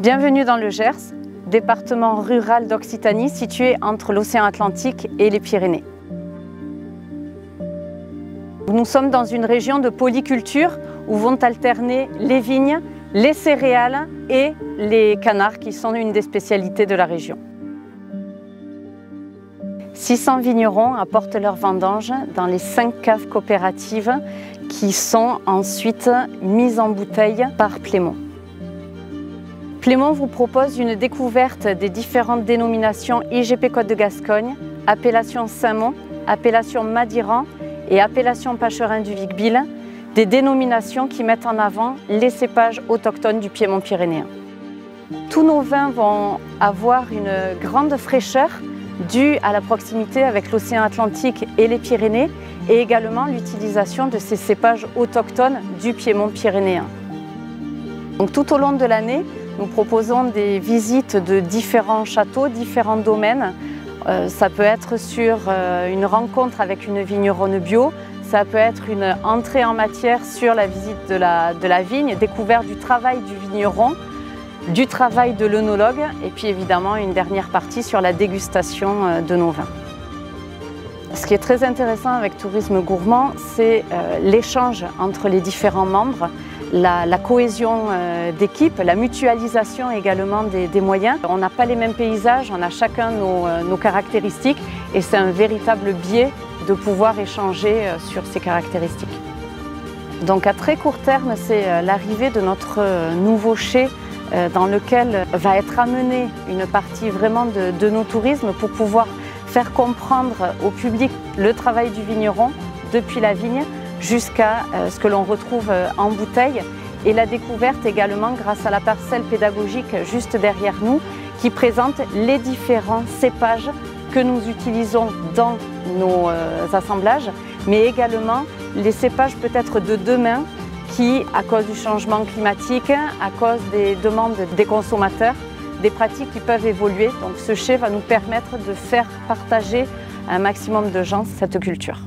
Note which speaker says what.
Speaker 1: Bienvenue dans le Gers, département rural d'Occitanie situé entre l'océan Atlantique et les Pyrénées. Nous sommes dans une région de polyculture où vont alterner les vignes, les céréales et les canards qui sont une des spécialités de la région. 600 vignerons apportent leurs vendanges dans les 5 caves coopératives qui sont ensuite mises en bouteille par Plémont. Plémont vous propose une découverte des différentes dénominations IGP Côte de Gascogne, appellation Saint-Mont, appellation Madiran et appellation Pacherin du Vic-Bilh, des dénominations qui mettent en avant les cépages autochtones du Piémont pyrénéen. Tous nos vins vont avoir une grande fraîcheur due à la proximité avec l'océan Atlantique et les Pyrénées et également l'utilisation de ces cépages autochtones du Piémont pyrénéen. Donc, tout au long de l'année, nous proposons des visites de différents châteaux, différents domaines. Ça peut être sur une rencontre avec une vigneronne bio, ça peut être une entrée en matière sur la visite de la vigne, découverte du travail du vigneron, du travail de l'œnologue et puis évidemment une dernière partie sur la dégustation de nos vins. Ce qui est très intéressant avec Tourisme Gourmand, c'est l'échange entre les différents membres, la cohésion d'équipe, la mutualisation également des moyens. On n'a pas les mêmes paysages, on a chacun nos caractéristiques et c'est un véritable biais de pouvoir échanger sur ces caractéristiques. Donc à très court terme, c'est l'arrivée de notre nouveau chai dans lequel va être amenée une partie vraiment de nos tourismes pour pouvoir faire comprendre au public le travail du vigneron depuis la vigne jusqu'à ce que l'on retrouve en bouteille et la découverte également grâce à la parcelle pédagogique juste derrière nous qui présente les différents cépages que nous utilisons dans nos assemblages mais également les cépages peut-être de demain qui, à cause du changement climatique, à cause des demandes des consommateurs, des pratiques qui peuvent évoluer. Donc ce chai va nous permettre de faire partager à un maximum de gens cette culture.